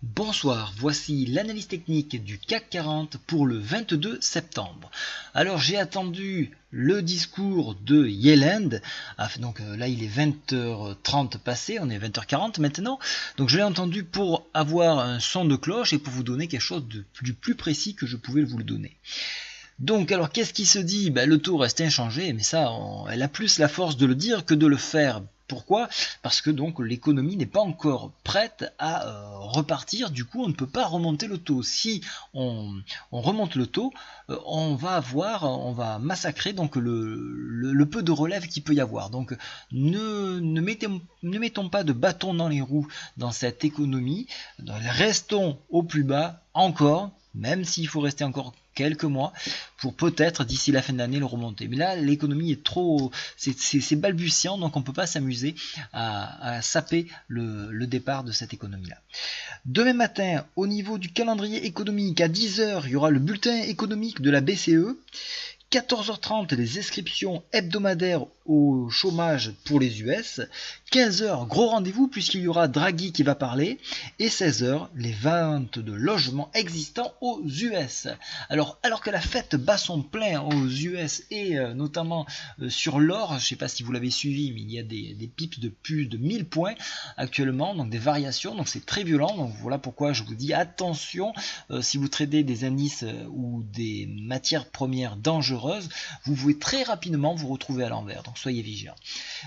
Bonsoir, voici l'analyse technique du CAC 40 pour le 22 septembre. Alors j'ai attendu le discours de Yellen, donc là il est 20h30 passé, on est 20h40 maintenant, donc je l'ai entendu pour avoir un son de cloche et pour vous donner quelque chose du plus précis que je pouvais vous le donner. Donc alors qu'est-ce qui se dit? Le taux reste inchangé, mais ça elle a plus la force de le dire que de le faire. Pourquoi? Parce que donc l'économie n'est pas encore prête à repartir, du coup on ne peut pas remonter le taux. Si on remonte le taux, on va massacrer donc le peu de relève qu'il peut y avoir. Donc ne mettons pas de bâton dans les roues dans cette économie, restons au plus bas encore, même s'il faut rester encore quelques mois pour peut-être d'ici la fin de l'année le remonter. Mais là l'économie est trop, c'est balbutiant, donc on ne peut pas s'amuser à saper le départ de cette économie là. Demain matin, au niveau du calendrier économique, à 10h il y aura le bulletin économique de la BCE. 14h30 les inscriptions hebdomadaires au chômage pour les US, 15h gros rendez-vous puisqu'il y aura Draghi qui va parler, et 16h les ventes de logements existants aux US. Alors que la fête bat son plein aux US et notamment sur l'or, je ne sais pas si vous l'avez suivi, mais il y a des pips de plus de 1000 points actuellement, donc des variations, donc c'est très violent, donc voilà pourquoi je vous dis attention si vous tradez des indices ou des matières premières dangereuses, vous pouvez très rapidement vous retrouver à l'envers, donc soyez vigilants.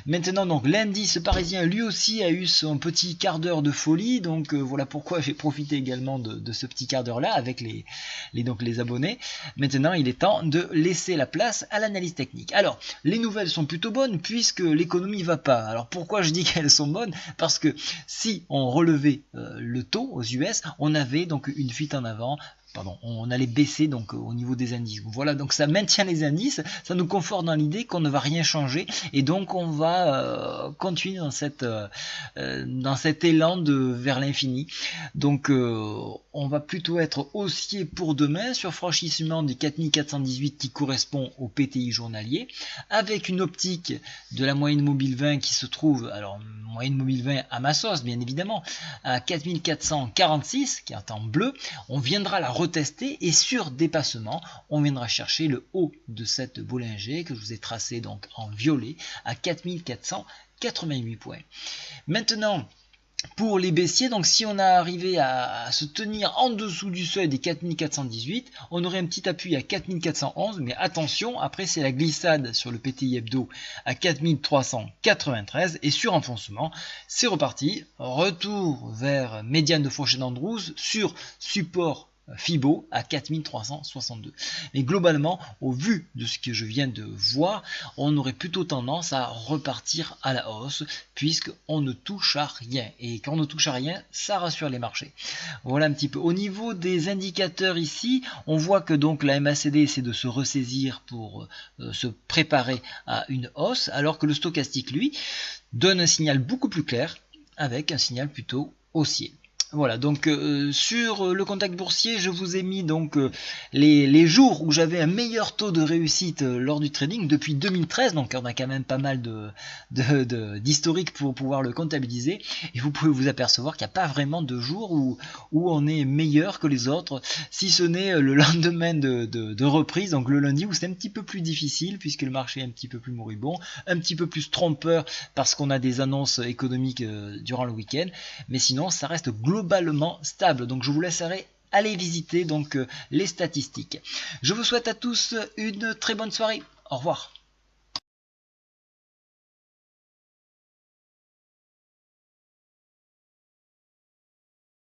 Maintenant donc l'indice parisien lui aussi a eu son petit quart d'heure de folie, donc voilà pourquoi j'ai profité également de ce petit quart d'heure là avec les abonnés. Maintenant il est temps de laisser la place à l'analyse technique. Alors les nouvelles sont plutôt bonnes puisque l'économie va pas. Alors pourquoi je dis qu'elles sont bonnes? Parce que si on relevait le taux aux US, on avait donc une fuite en avant. On allait baisser donc au niveau des indices. Voilà, donc ça maintient les indices, ça nous conforte dans l'idée qu'on ne va rien changer et donc on va continuer dans cet élan vers l'infini. Donc on va plutôt être haussier pour demain sur franchissement des 4418 qui correspond au PTI journalier, avec une optique de la moyenne mobile 20 qui se trouve, alors moyenne mobile 20 à ma sauce bien évidemment, à 4446 qui est en bleu. On viendra la retester et sur dépassement on viendra chercher le haut de cette Bollinger que je vous ai tracé donc en violet à 4488 points. Maintenant pour les baissiers, donc si on a arrivé à se tenir en dessous du seuil des 4418, on aurait un petit appui à 4411, mais attention, après c'est la glissade sur le PTI hebdo à 4393, et sur enfoncement, c'est reparti, retour vers médiane de Faucher-Andrews sur support Fibo à 4362. Mais globalement, au vu de ce que je viens de voir, on aurait plutôt tendance à repartir à la hausse puisqu'on ne touche à rien. Et quand on ne touche à rien, ça rassure les marchés. Voilà un petit peu. Au niveau des indicateurs ici, on voit que donc la MACD essaie de se ressaisir pour se préparer à une hausse, alors que le stochastique, lui, donne un signal beaucoup plus clair avec un signal plutôt haussier. Voilà, donc sur le contact boursier, je vous ai mis donc les jours où j'avais un meilleur taux de réussite lors du trading depuis 2013, donc on a quand même pas mal d'historique pour pouvoir le comptabiliser, et vous pouvez vous apercevoir qu'il n'y a pas vraiment de jour où on est meilleur que les autres, si ce n'est le lendemain de reprise, donc le lundi où c'est un petit peu plus difficile puisque le marché est un petit peu plus moribond, un petit peu plus trompeur parce qu'on a des annonces économiques durant le week-end, mais sinon ça reste globalement stable. Donc je vous laisserai aller visiter donc les statistiques. Je vous souhaite à tous une très bonne soirée. Au revoir.